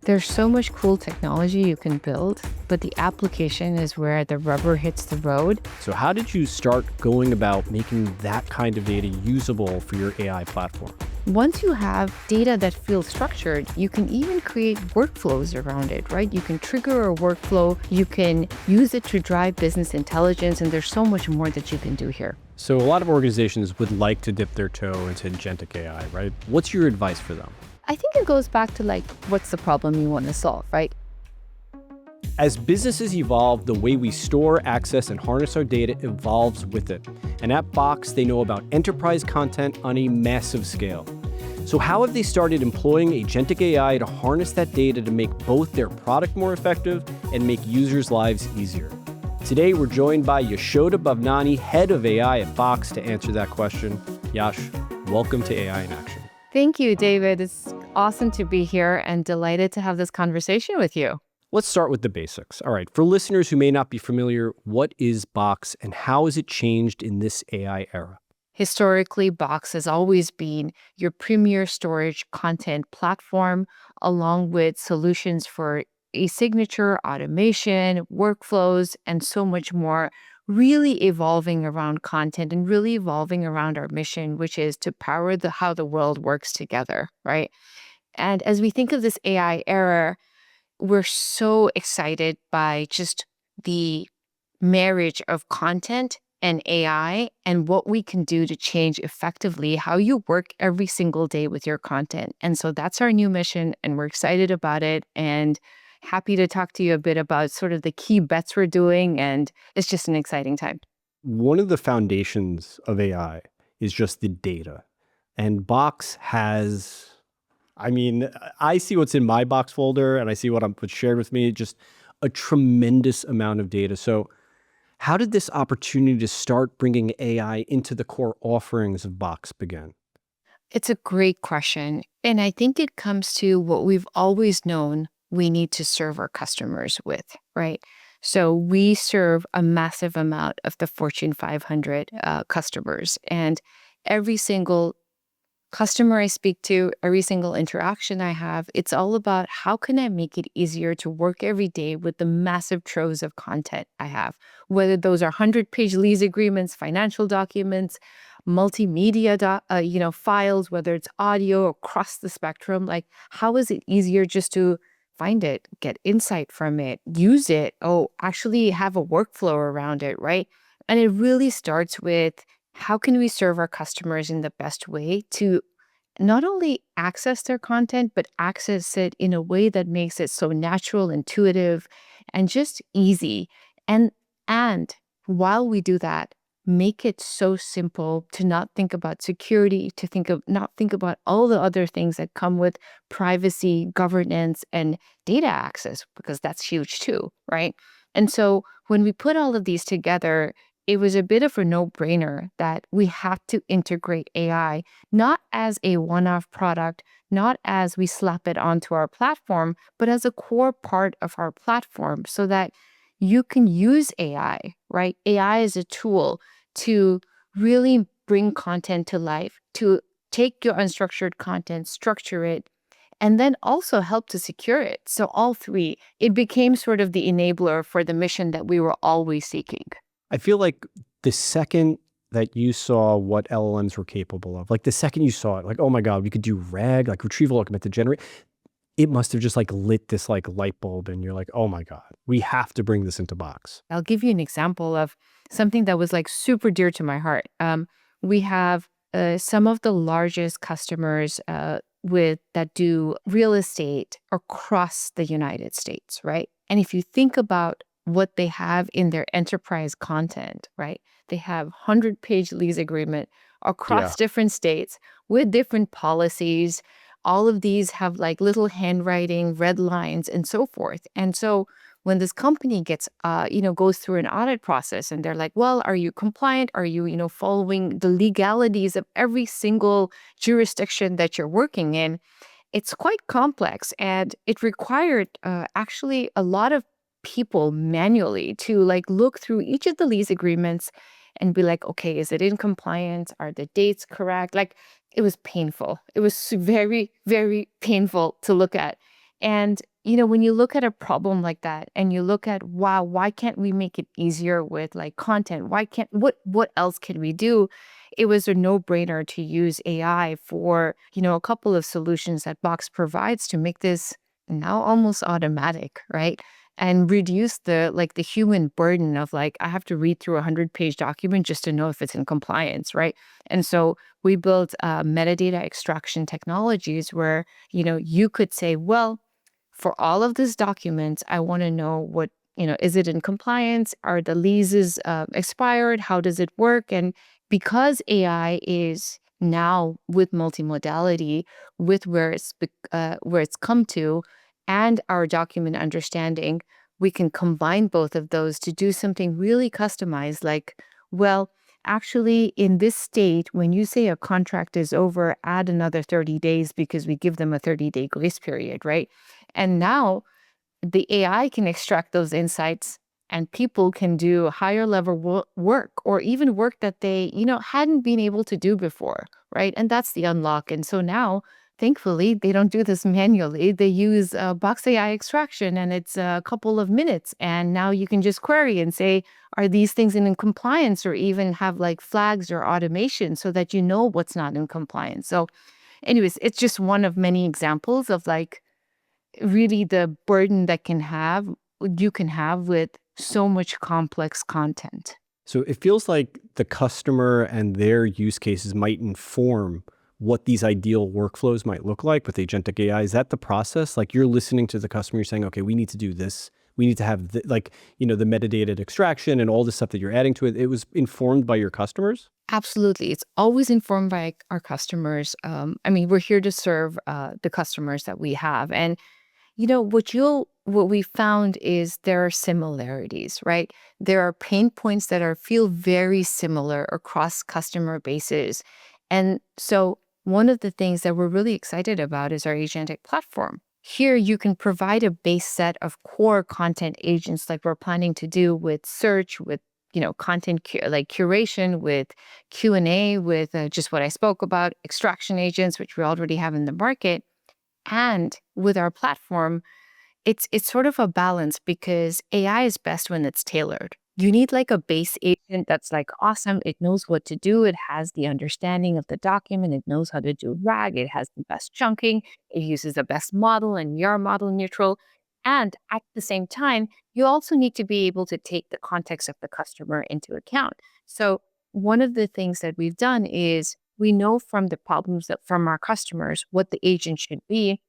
There's so much cool technology you can build, but the application is where the rubber hits the road. So how did you start going about making that kind of data usable for your AI platform? Once you have data that feels structured, you can even create workflows around it, right? You can trigger a workflow, you can use it to drive business intelligence, and there's so much more that you can do here. So a lot of organizations would like to dip their toe into agentic AI, right? What's your advice for them? I think it goes back to what's the problem you want to solve, right? As businesses evolve, the way we store, access, and harness our data evolves with it. And at Box, they know about enterprise content on a massive scale. So how have they started employing agentic AI to harness that data to make both their product more effective and make users' lives easier? Today, we're joined by Yashodha Bhavnani, head of AI at Box, to answer that question. Yash, welcome to AI in Action. Thank you, David. It's awesome to be here and delighted to have this conversation with you. Let's start with the basics. All right, for listeners who may not be familiar, what is Box and how has it changed in this AI era? Historically, Box has always been your premier storage content platform, along with solutions for e-signature, automation, workflows, and so much more, really evolving around content and really evolving around our mission, which is to power how the world works together, right? And as we think of this AI era, we're so excited by just the marriage of content and AI and what we can do to change effectively how you work every single day with your content. And so that's our new mission, and we're excited about it and happy to talk to you a bit about sort of the key bets we're doing. And it's just an exciting time. One of the foundations of AI is just the data. And Box has, I see what's in my Box folder and I see what's shared with me, just a tremendous amount of data. So how did this opportunity to start bringing AI into the core offerings of Box begin? It's a great question. And I think it comes to what we've always known we need to serve our customers with, right? So we serve a massive amount of the Fortune 500 customers. And every single customer I speak to, every single interaction I have, it's all about how can I make it easier to work every day with the massive troves of content I have, whether those are 100-page lease agreements, financial documents, multimedia files, whether it's audio across the spectrum. Like, how is it easier just to find it, get insight from it, use it, actually have a workflow around it, right? And it really starts with how can we serve our customers in the best way to not only access their content, but access it in a way that makes it so natural, intuitive, and just easy. And while we do that, make it so simple to not think about security, not think about all the other things that come with privacy, governance, and data access, because that's huge too, right? And so when we put all of these together, it was a bit of a no-brainer that we have to integrate AI, not as a one-off product, not as we slap it onto our platform, but as a core part of our platform so that you can use AI, right? AI is a tool to really bring content to life, to take your unstructured content, structure it, and then also help to secure it. So all three, it became sort of the enabler for the mission that we were always seeking. I feel like the second that you saw what LLMs were capable of, like the second you saw it, like, oh my God, we could do RAG, like retrieval augmented generate, it must have just like lit this like light bulb and you're like, oh my God, we have to bring this into Box. I'll give you an example of something that was like super dear to my heart. We have some of the largest customers that do real estate across the United States, right? And if you think about what they have in their enterprise content, right? They have 100-page lease agreement across different states with different policies. All of these have like little handwriting, red lines, and so forth. And so when this company goes through an audit process and they're like, well, are you compliant? Are you, following the legalities of every single jurisdiction that you're working in? It's quite complex, and it required actually a lot of people manually to like look through each of the lease agreements and be like, okay, is it in compliance? Are the dates correct? Like, it was painful. It was very, very painful to look at. And when you look at a problem like that and you look at, wow, why can't we make it easier with like content? Why can't, what else can we do? It was a no-brainer to use AI for, a couple of solutions that Box provides to make this now almost automatic, right? And reduce the human burden of like, I have to read through a 100-page document just to know if it's in compliance, right? And so we built metadata extraction technologies where, you could say, well, for all of these documents, I want to know what, is it in compliance? Are the leases expired? How does it work? And because AI is now with multimodality, with where it's come to, and our document understanding, we can combine both of those to do something really customized. Like, well, actually, in this state, when you say a contract is over, add another 30 days because we give them a 30-day grace period, right? And now the AI can extract those insights and people can do higher level work or even work that they, hadn't been able to do before, right? And that's the unlock. And so now, thankfully, they don't do this manually. They use Box AI extraction and it's a couple of minutes. And now you can just query and say, are these things in compliance, or even have like flags or automation so that you know what's not in compliance. So anyways, it's just one of many examples of like really the burden that you can have with so much complex content. So it feels like the customer and their use cases might inform what these ideal workflows might look like with agentic AI. Is that the process? Like you're listening to the customer, you're saying, okay, we need to do this. We need to have the metadata extraction and all the stuff that you're adding to it. It was informed by your customers? Absolutely. It's always informed by our customers. We're here to serve the customers that we have. And what we found is there are similarities, right? There are pain points that feel very similar across customer bases. And so one of the things that we're really excited about is our agentic platform. Here you can provide a base set of core content agents like we're planning to do with search, with content like curation, with Q&A, with just what I spoke about, extraction agents, which we already have in the market. And with our platform, it's sort of a balance because AI is best when it's tailored. You need like a base agent that's like awesome. It knows what to do. It has the understanding of the document. It knows how to do RAG. It has the best chunking. It uses the best model and we are model neutral. And at the same time, you also need to be able to take the context of the customer into account. So one of the things that we've done is we know from the problems that from our customers what the agent should be.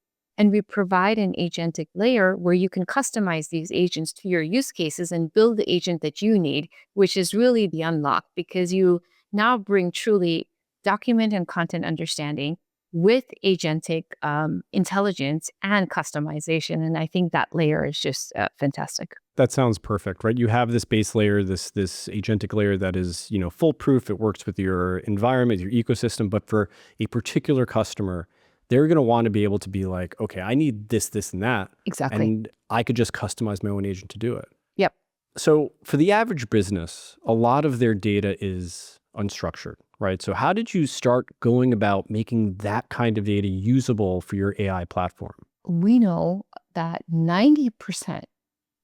And we provide an agentic layer where you can customize these agents to your use cases and build the agent that you need, which is really the unlock because you now bring truly document and content understanding with agentic intelligence and customization. And I think that layer is just fantastic. That sounds perfect, right? You have this base layer, this agentic layer that is, foolproof. It works with your environment, your ecosystem. But for a particular customer, they're going to want to be able to be like, okay, I need this, this, and that. Exactly. And I could just customize my own agent to do it. Yep. So for the average business, a lot of their data is unstructured, right? So how did you start going about making that kind of data usable for your AI platform? We know that 90%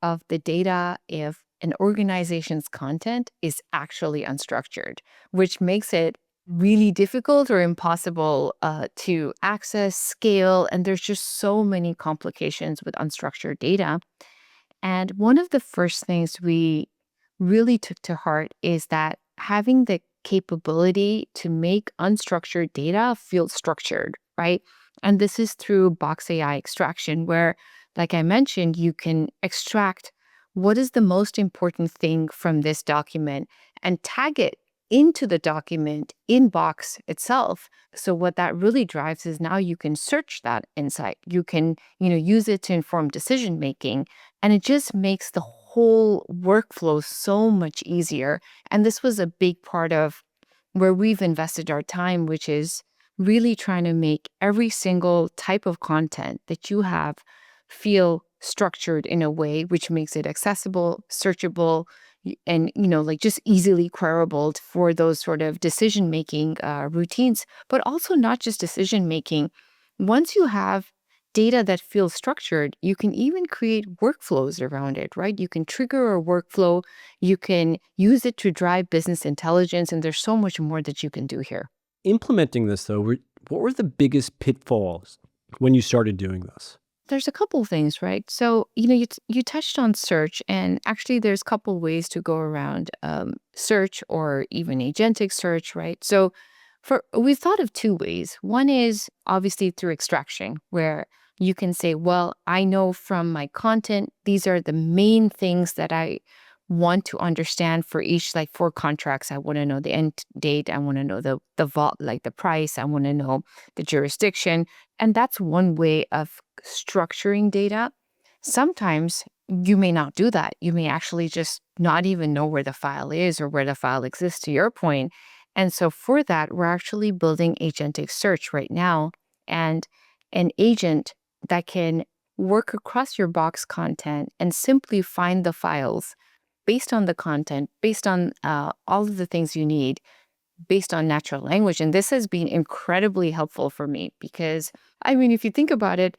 of the data of an organization's content is actually unstructured, which makes it really difficult or impossible to access, scale, and there's just so many complications with unstructured data. And one of the first things we really took to heart is that having the capability to make unstructured data feel structured, right? And this is through Box AI extraction, where, like I mentioned, you can extract what is the most important thing from this document and tag it into the document in Box itself. So what that really drives is now you can search that insight. You can, use it to inform decision making, and it just makes the whole workflow so much easier. And this was a big part of where we've invested our time, which is really trying to make every single type of content that you have feel structured in a way which makes it accessible, searchable, and like just easily queryable for those sort of decision making routines, but also not just decision making. Once you have data that feels structured, you can even create workflows around it, right? You can trigger a workflow, you can use it to drive business intelligence, and there's so much more that you can do here. Implementing this, though, what were the biggest pitfalls when you started doing this? There's a couple things, right? So, you touched on search, and actually, there's a couple ways to go around search or even agentic search, right? So, we've thought of two ways. One is obviously through extraction, where you can say, well, I know from my content, these are the main things that I want to understand for each, like for contracts. I want to know the end date. I want to know the vault, like the price. I want to know the jurisdiction. And that's one way of structuring data. Sometimes you may not do that. You may actually just not even know where the file is or where the file exists, to your point. And so for that, we're actually building agentic search right now, and an agent that can work across your box content and simply find the files based on the content, based on all of the things you need, based on natural language. And this has been incredibly helpful for me because, I mean, if you think about it,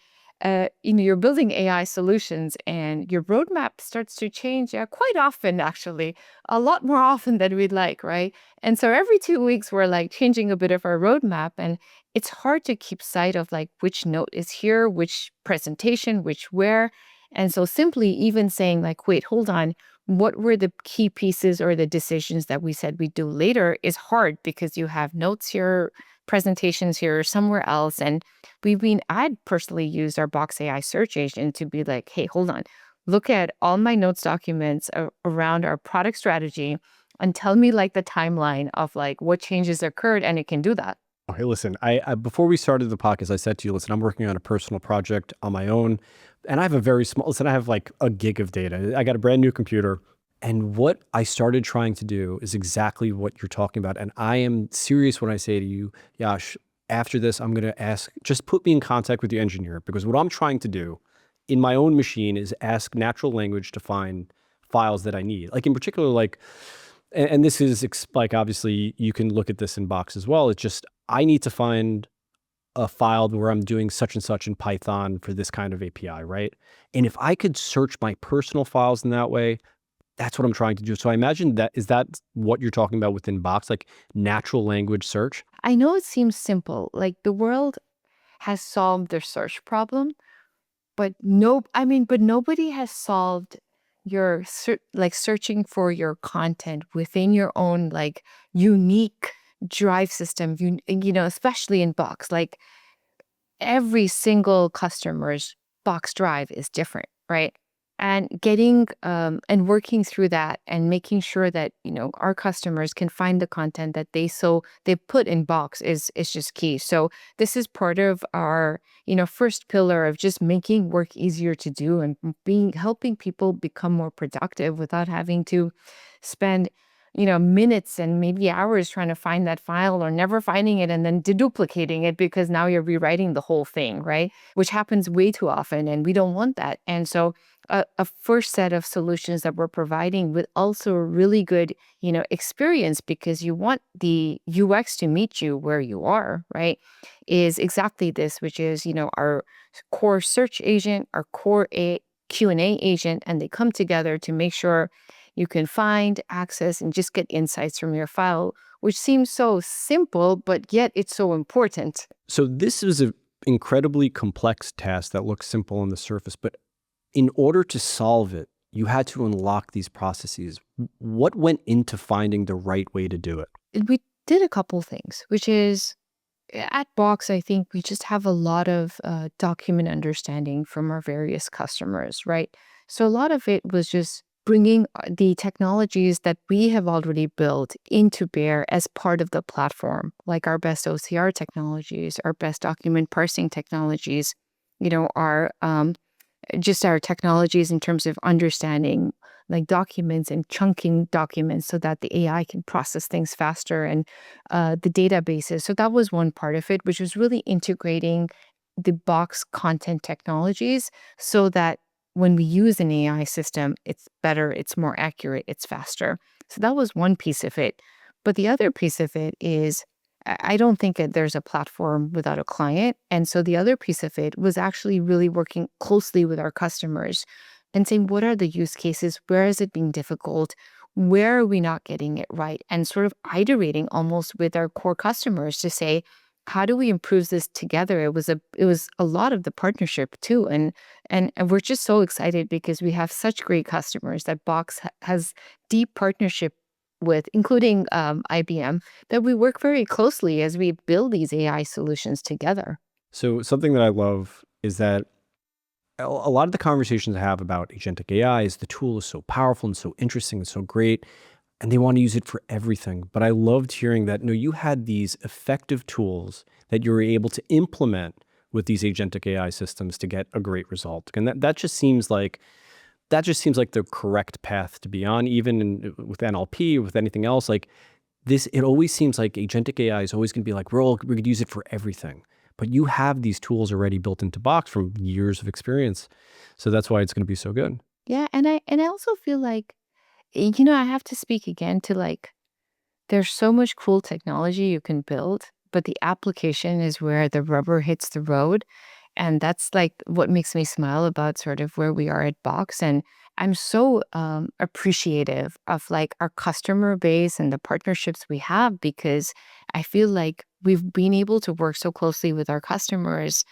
you're building AI solutions and your roadmap starts to change quite often, actually, a lot more often than we'd like, right? And so every 2 weeks, we're like changing a bit of our roadmap. And it's hard to keep sight of like which note is here, which presentation, which where. And so simply even saying like, wait, hold on, what were the key pieces or the decisions that we said we'd do later is hard because you have notes here, presentations here, somewhere else. And I'd personally used our Box AI search agent to be like, hey, hold on, look at all my notes documents around our product strategy and tell me like the timeline of like what changes occurred. And it can do that. Okay, listen, I before we started the podcast, I said to you, listen, I'm working on a personal project on my own, and I have a very small, listen, I have like a gig of data. I got a brand new computer, and what I started trying to do is exactly what you're talking about. And I am serious when I say to you, Yash, after this, I'm going to ask, just put me in contact with the engineer, because what I'm trying to do in my own machine is ask natural language to find files that I need. Like in particular, like, and this is like, obviously you can look at this in Box as well. It's just, I need to find a file where I'm doing such and such in Python for this kind of API, right? And if I could search my personal files in that way, that's what I'm trying to do. So I imagine is that what you're talking about within Box, like natural language search? I know it seems simple, like the world has solved their search problem, but but nobody has solved your like searching for your content within your own like unique drive system. Especially in Box, like every single customer's Box drive is different, right? And getting and working through that and making sure that our customers can find the content that they put in Box is just key. So this is part of our first pillar of just making work easier to do and helping people become more productive without having to spend minutes and maybe hours trying to find that file or never finding it and then deduplicating it because now you're rewriting the whole thing, right? Which happens way too often, and we don't want that. And so a first set of solutions that we're providing with also a really good, experience, because you want the UX to meet you where you are, right? Is exactly this, which is, our core search agent, our core Q&A agent, and they come together to make sure you can find, access, and just get insights from your file, which seems so simple, but yet it's so important. So this is an incredibly complex task that looks simple on the surface, but in order to solve it, you had to unlock these processes. What went into finding the right way to do it? We did a couple things, which is at Box, I think we just have a lot of document understanding from our various customers, right? So a lot of it was just bringing the technologies that we have already built into bear as part of the platform, like our best OCR technologies, our best document parsing technologies, our just our technologies in terms of understanding like documents and chunking documents so that the AI can process things faster, and the databases. So that was one part of it, which was really integrating the Box content technologies so that when we use an AI system, it's better, it's more accurate, it's faster. So that was one piece of it. But the other piece of it is I don't think that there's a platform without a client. And so the other piece of it was actually really working closely with our customers and saying, what are the use cases? Where is it being difficult? Where are we not getting it right? And sort of iterating almost with our core customers to say, how do we improve this together? It was a lot of the partnership too. And we're just so excited because we have such great customers that Box has deep partnership with, including IBM, that we work very closely as we build these AI solutions together. So something that I love is that a lot of the conversations I have about agentic AI is the tool is so powerful and so interesting and so great, and they want to use it for everything. But I loved hearing that, no, you had these effective tools that you were able to implement with these agentic AI systems to get a great result. And that just seems like the correct path to be on, even with NLP, with anything else. Like this, it always seems like agentic AI is always going to be like, we could use it for everything. But you have these tools already built into Box from years of experience. So that's why it's going to be so good. Yeah, and I also feel like, I have to speak again to like, there's so much cool technology you can build, but the application is where the rubber hits the road. And that's like what makes me smile about sort of where we are at Box. And I'm so appreciative of like our customer base and the partnerships we have, because I feel like we've been able to work so closely with our customers,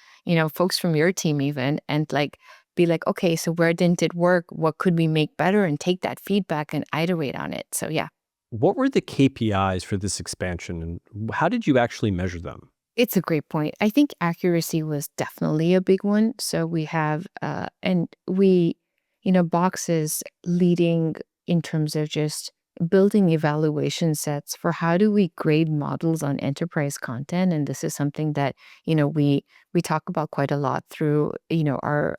folks from your team even, and like be like, okay, so where didn't it work? What could we make better? And take that feedback and iterate on it. So yeah. What were the KPIs for this expansion and how did you actually measure them? It's a great point. I think accuracy was definitely a big one. So we have, and we, Box is leading in terms of just building evaluation sets for how do we grade models on enterprise content. And this is something that, we talk about quite a lot through, our,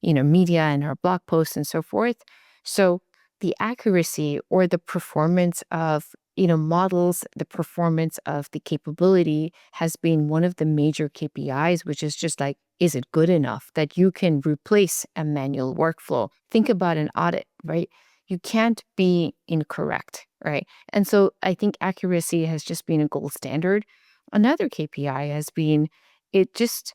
media and our blog posts and so forth. So the accuracy or the performance of models, the performance of the capability has been one of the major KPIs, which is just like, is it good enough that you can replace a manual workflow? Think about an audit, right? You can't be incorrect, right? And so I think accuracy has just been a gold standard. Another KPI has been it just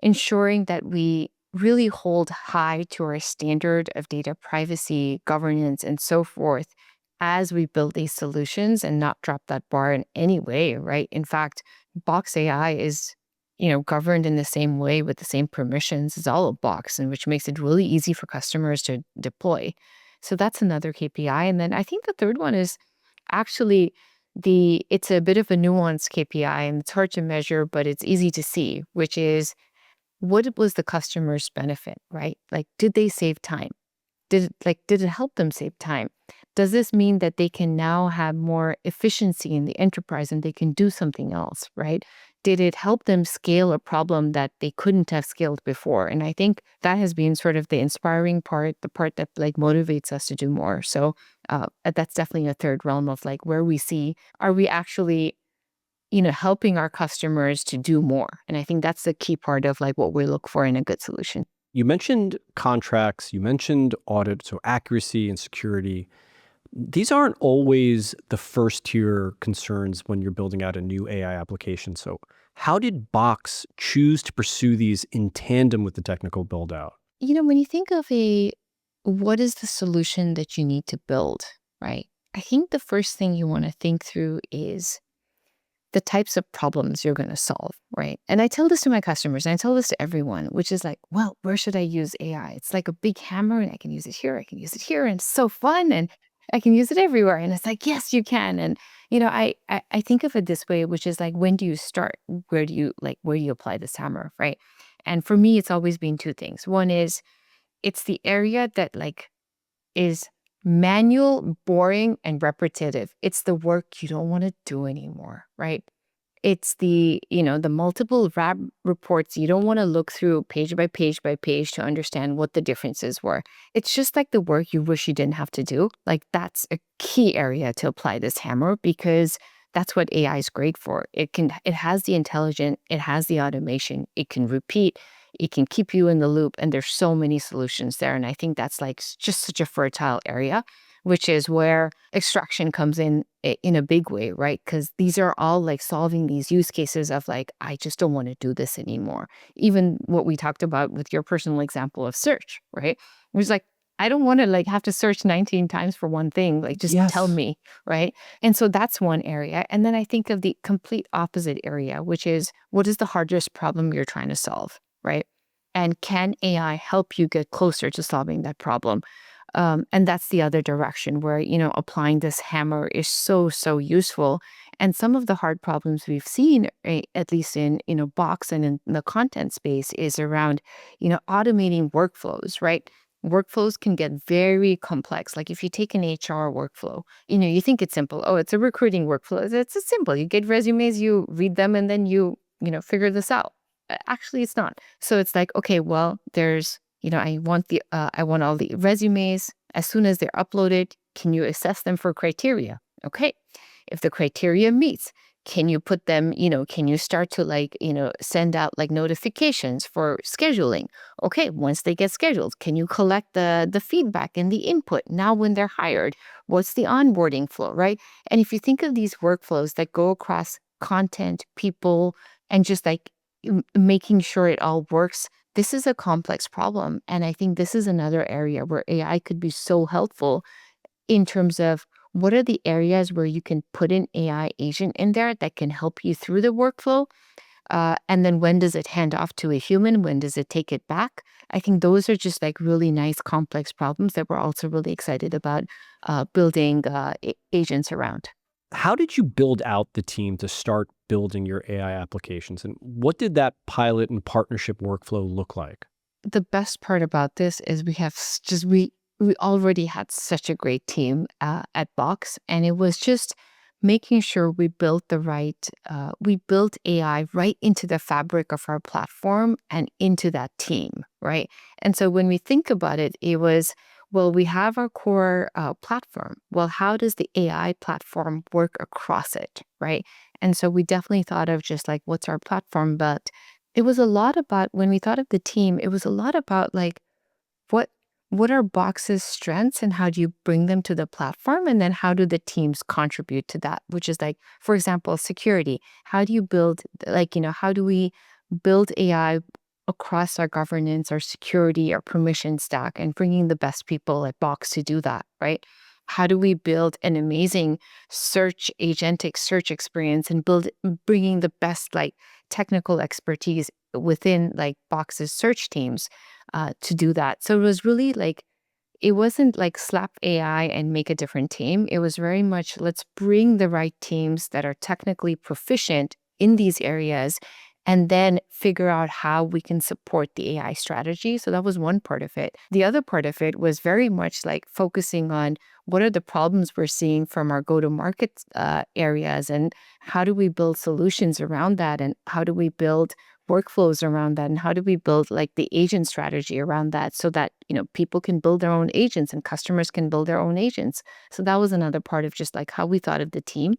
ensuring that we really hold high to our standard of data privacy, governance, and so forth as we build these solutions and not drop that bar in any way, right? In fact, Box AI is, governed in the same way with the same permissions as all of Box, and which makes it really easy for customers to deploy. So that's another KPI. And then I think the third one is actually it's a bit of a nuanced KPI and it's hard to measure, but it's easy to see, which is what was the customer's benefit, right? Like, did they save time? Did it help them save time? Does this mean that they can now have more efficiency in the enterprise and they can do something else, right? Did it help them scale a problem that they couldn't have scaled before? And I think that has been sort of the inspiring part, the part that like motivates us to do more. So that's definitely a third realm of like where we see, are we actually helping our customers to do more? And I think that's the key part of like what we look for in a good solution. You mentioned contracts, you mentioned audit, so accuracy and security. These aren't always the first tier concerns when you're building out a new AI application. So how did Box choose to pursue these in tandem with the technical build out? When you think of what is the solution that you need to build, right? I think the first thing you want to think through is the types of problems you're going to solve, right? And I tell this to my customers and I tell this to everyone, which is like, well, where should I use AI? It's like a big hammer and I can use it here, I can use it here, and it's so fun and I can use it everywhere. And it's like, yes, you can. And I think of it this way, which is like, when do you start? Where do you apply this hammer, right? And for me, it's always been two things. One is it's the area that like is manual, boring, and repetitive. It's the work you don't want to do anymore, right? It's the multiple reports you don't want to look through page by page by page to understand what the differences were. It's just like the work you wish you didn't have to do. Like that's a key area to apply this hammer because that's what AI is great for. It has the intelligence, it has the automation, it can repeat, it can keep you in the loop, and there's so many solutions there. And I think that's like just such a fertile area which is where extraction comes in a big way, right? Because these are all like solving these use cases of like, I just don't want to do this anymore. Even what we talked about with your personal example of search, right? It was like, I don't want to like have to search 19 times for one thing. Like, just tell Yes. me, right? And so that's one area. And then I think of the complete opposite area, which is what is the hardest problem you're trying to solve, right? And can AI help you get closer to solving that problem? And that's the other direction where, applying this hammer is so, so useful. And some of the hard problems we've seen, at least in, Box and in the content space, is around, automating workflows, right? Workflows can get very complex. Like if you take an HR workflow, you think it's simple. Oh, it's a recruiting workflow. It's simple. You get resumes, you read them, and then figure this out. Actually, it's not. So it's like, okay, well, there's I want all the resumes. As soon as they're uploaded, can you assess them for criteria? Okay. If the criteria meets, can you put them, can you start to send out like notifications for scheduling? Okay, once they get scheduled, can you collect the feedback and the input? Now when they're hired, what's the onboarding flow, right? And if you think of these workflows that go across content, people, and just like making sure it all works, this is a complex problem. And I think this is another area where AI could be so helpful in terms of what are the areas where you can put an AI agent in there that can help you through the workflow. And then when does it hand off to a human? When does it take it back? I think those are just like really nice, complex problems that we're also really excited about building agents around. How did you build out the team to start building your AI applications? And what did that pilot and partnership workflow look like? The best part about this is we already had such a great team at Box, and it was just making sure we built we built AI right into the fabric of our platform and into that team, right? And so when we think about it, it was, well, we have our core platform. Well, how does the AI platform work across it, right? And so we definitely thought of just like, what's our platform? But it was a lot about, when we thought of the team, it was a lot about like, what what are Box's strengths and how do you bring them to the platform? And then how do the teams contribute to that? Which is like, for example, security. How do you build, how do we build AI across our governance, our security, our permission stack, and bringing the best people at Box to do that, right? How do we build an amazing agentic search experience and bringing the best like technical expertise within like Box's search teams to do that? So it was really like, it wasn't like slap AI and make a different team. It was very much, let's bring the right teams that are technically proficient in these areas and then figure out how we can support the AI strategy. So that was one part of it. The other part of it was very much like focusing on what are the problems we're seeing from our go-to-market areas, and how do we build solutions around that, and how do we build workflows around that, and how do we build like the agent strategy around that so that people can build their own agents and customers can build their own agents. So that was another part of just like how we thought of the team.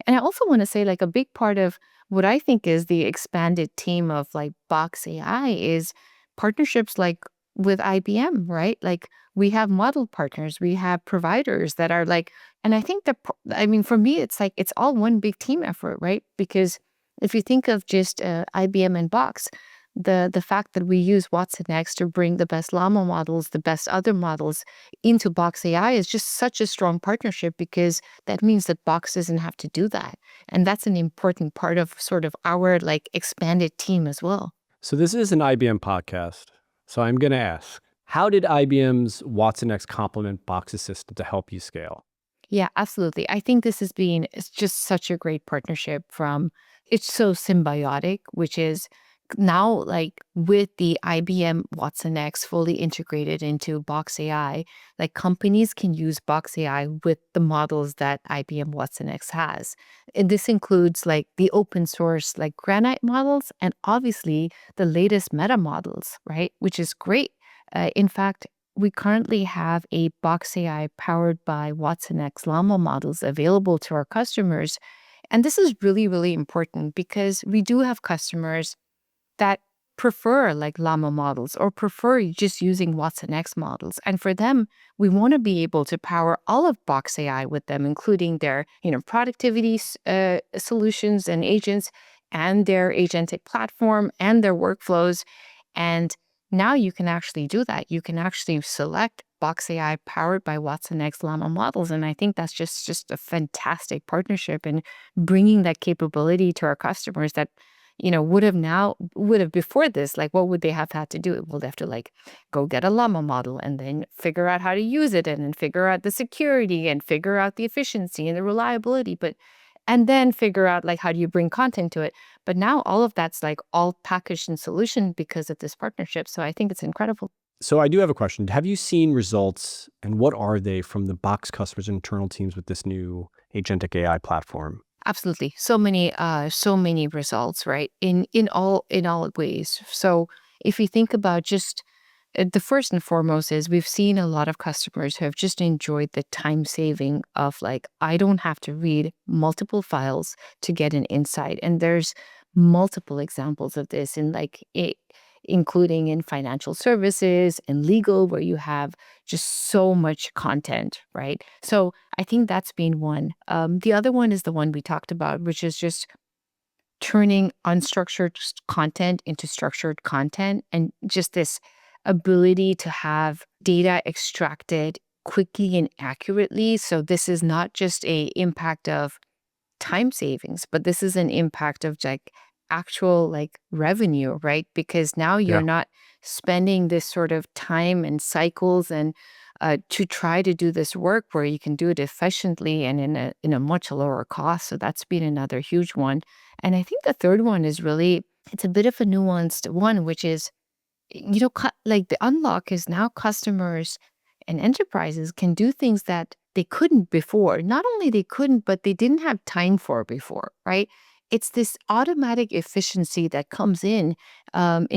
And I also want to say like a big part of what I think is the expanded team of like Box AI is partnerships like with IBM, right? Like we have model partners, we have providers that are like, and I think I mean, for me, it's like, it's all one big team effort, right? Because if you think of just IBM and Box, the fact that we use watsonx to bring the best Llama models, the best other models into Box AI is just such a strong partnership, because that means that Box doesn't have to do that. And that's an important part of sort of our like expanded team as well. So this is an IBM podcast. So I'm going to ask, how did IBM's watsonx complement Box's system to help you scale? Yeah, absolutely. I think it's just such a great partnership it's so symbiotic, which is now like with the IBM watsonx fully integrated into Box AI, like companies can use Box AI with the models that IBM watsonx has. And this includes like the open source like Granite models and obviously the latest meta models, right? Which is great. In fact, we currently have a Box AI powered by watsonx Llama models available to our customers. And this is really, really important because we do have customers that prefer like Llama models or prefer just using watsonx models. And for them, we want to be able to power all of Box AI with them, including their, productivity solutions and agents and their agentic platform and their workflows. And now you can actually do that. You can actually select Box AI powered by watsonx Llama models. And I think that's just a fantastic partnership and bringing that capability to our customers that would have before this, like, what would they have had to do? Well, they have to like go get a llama model and then figure out how to use it and then figure out the security and figure out the efficiency and the reliability, and then figure out like how do you bring content to it. But now all of that's like all packaged in solution because of this partnership. So I think it's incredible. So I do have a question. Have you seen results, and what are they from the Box customers and internal teams with this new agentic AI platform? Absolutely. So many results, right? In all ways. So if you think about just the first and foremost is we've seen a lot of customers who have just enjoyed the time saving of like, I don't have to read multiple files to get an insight. And there's multiple examples of this in like including in financial services and legal, where you have just so much content, right? So I think that's been one. The other one is the one we talked about, which is just turning unstructured content into structured content, and just this ability to have data extracted quickly and accurately. So this is not just a impact of time savings, but this is an impact of like actual like revenue, right? Because now you're Yeah. not spending this sort of time and cycles and to try to do this work where you can do it efficiently and in a much lower cost. So that's been another huge one. And I think the third one is really, it's a bit of a nuanced one, which is, like the unlock is now customers and enterprises can do things that they couldn't before. Not only they couldn't, but they didn't have time for before, right? It's this automatic efficiency that comes in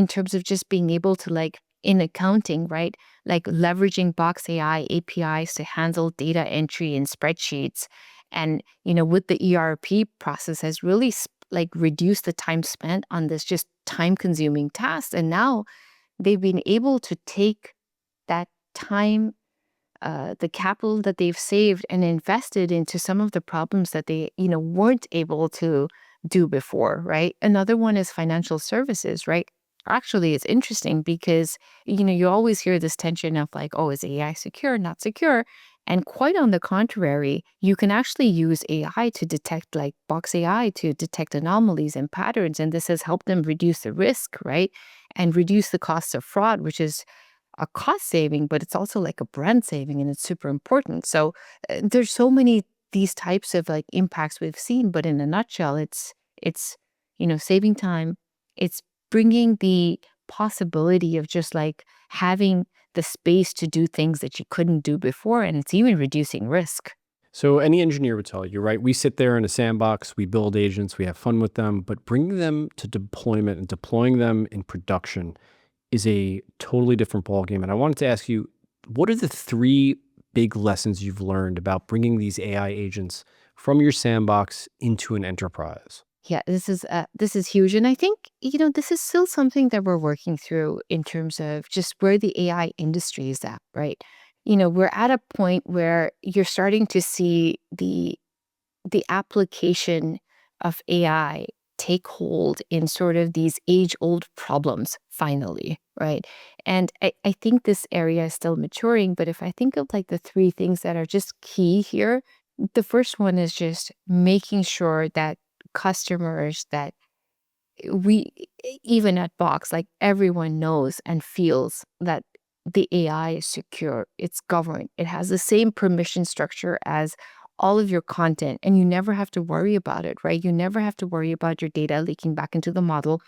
terms of just being able to like in accounting, right? Like leveraging Box AI APIs to handle data entry in spreadsheets. And, with the ERP process has really like reduced the time spent on this just time consuming task. And now they've been able to take that time, the capital that they've saved and invested into some of the problems that they, weren't able to do before, right? Another one is financial services, right? Actually, it's interesting because, you always hear this tension of like, oh, is AI secure, not secure? And quite on the contrary, you can actually use AI to detect, like Box AI to detect anomalies and patterns. And this has helped them reduce the risk, right? And reduce the cost of fraud, which is a cost saving, but it's also like a brand saving, and it's super important. So there's so many these types of like impacts we've seen, but in a nutshell, it's saving time. It's bringing the possibility of just like having the space to do things that you couldn't do before, and it's even reducing risk. So any engineer would tell you, right? We sit there in a sandbox, we build agents, we have fun with them, but bringing them to deployment and deploying them in production is a totally different ballgame. And I wanted to ask you, what are the three big lessons you've learned about bringing these AI agents from your sandbox into an enterprise? Yeah, this is huge, and I think this is still something that we're working through in terms of just where the AI industry is at, right? We're at a point where you're starting to see the application of AI take hold in sort of these age-old problems finally, right? And I think this area is still maturing, but if I think of like the three things that are just key here, the first one is just making sure that customers that we even at Box, like everyone knows and feels that the AI is secure, it's governed, it has the same permission structure as all of your content, and you never have to worry about it, right? You never have to worry about your data leaking back into the model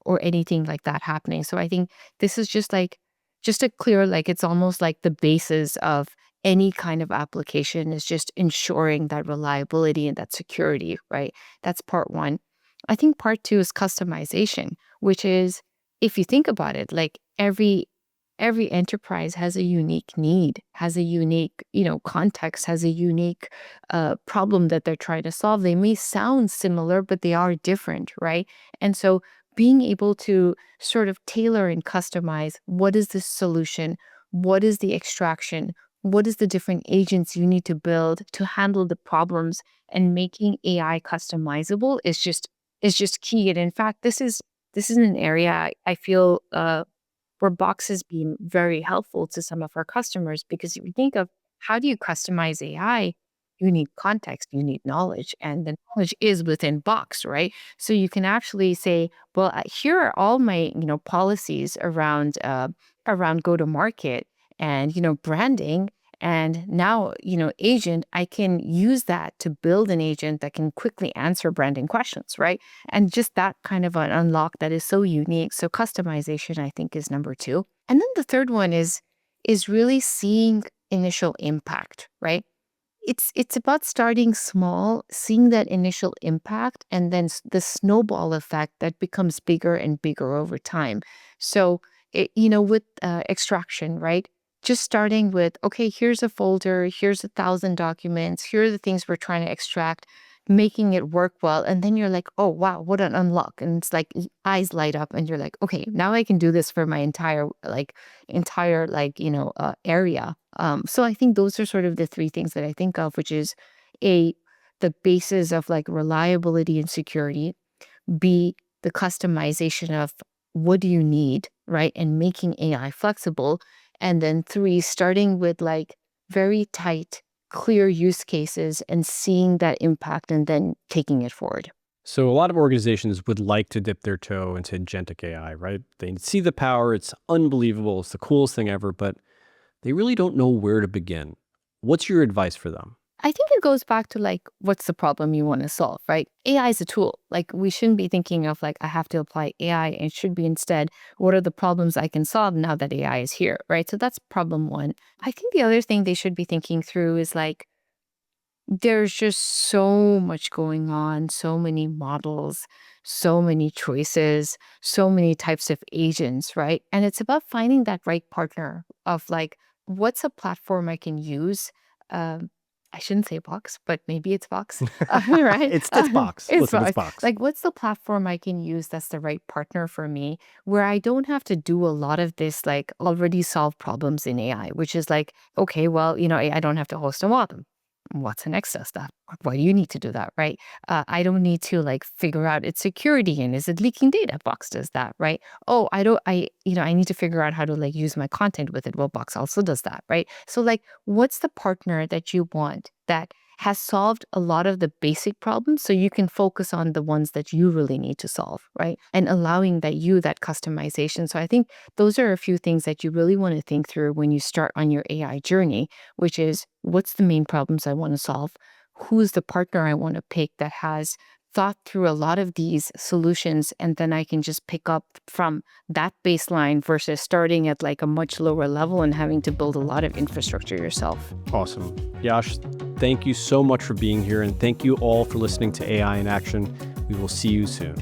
or anything like that happening. So I think this is just like just a clear, like it's almost like the basis of any kind of application is just ensuring that reliability and that security, right? That's part one. I think part two is customization, which is, if you think about it, like every enterprise has a unique need, has a unique, context, has a unique problem that they're trying to solve. They may sound similar, but they are different, right? And so being able to sort of tailor and customize what is the solution, what is the extraction, what is the different agents you need to build to handle the problems, and making AI customizable is just key. And in fact, this is an area I feel where Box has been very helpful to some of our customers, because if you think of how do you customize AI, you need context, you need knowledge, and the knowledge is within Box, right? So you can actually say, well, here are all my policies around go to market and branding. And now, agent, I can use that to build an agent that can quickly answer branding questions, right? And just that kind of an unlock that is so unique. So customization, I think, is number two. And then the third one is really seeing initial impact, right? It's about starting small, seeing that initial impact, and then the snowball effect that becomes bigger and bigger over time. So, with extraction, right? Just starting with, okay, here's a folder, here's 1,000 documents, here are the things we're trying to extract, making it work well. And then you're like, oh, wow, what an unlock. And it's like eyes light up and you're like, okay, now I can do this for my entire area. So I think those are sort of the three things that I think of, which is A, the basis of like reliability and security, B, the customization of what do you need, right? And making AI flexible. And then three, starting with like very tight, clear use cases and seeing that impact and then taking it forward. So a lot of organizations would like to dip their toe into agentic AI, right? They see the power, it's unbelievable, it's the coolest thing ever, but they really don't know where to begin. What's your advice for them? I think it goes back to like, what's the problem you want to solve, right? AI is a tool. Like, we shouldn't be thinking of like, I have to apply AI. It should be instead, what are the problems I can solve now that AI is here, right? So that's problem one. I think the other thing they should be thinking through is like, there's just so much going on, so many models, so many choices, so many types of agents, right? And it's about finding that right partner of like, what's a platform I can use? Um, I shouldn't say Box, but maybe it's Box, right? It's Box. It's Listen, it's Box. Box. Like, what's the platform I can use that's the right partner for me, where I don't have to do a lot of this, like already solved problems in AI, which is like, okay, well, I don't have to host a model. watsonx does that. Why do you need to do that, right? I don't need to like figure out its security and is it leaking data. Box does that, right? Oh, I don't. I need to figure out how to like use my content with it. Well, Box also does that, right? So like, what's the partner that you want that has solved a lot of the basic problems, so you can focus on the ones that you really need to solve, right? And allowing that customization. So I think those are a few things that you really want to think through when you start on your AI journey, which is, what's the main problems I want to solve? Who's the partner I want to pick that has thought through a lot of these solutions, and then I can just pick up from that baseline versus starting at like a much lower level and having to build a lot of infrastructure yourself. Awesome. Yash, thank you so much for being here, and thank you all for listening to AI in Action. We will see you soon.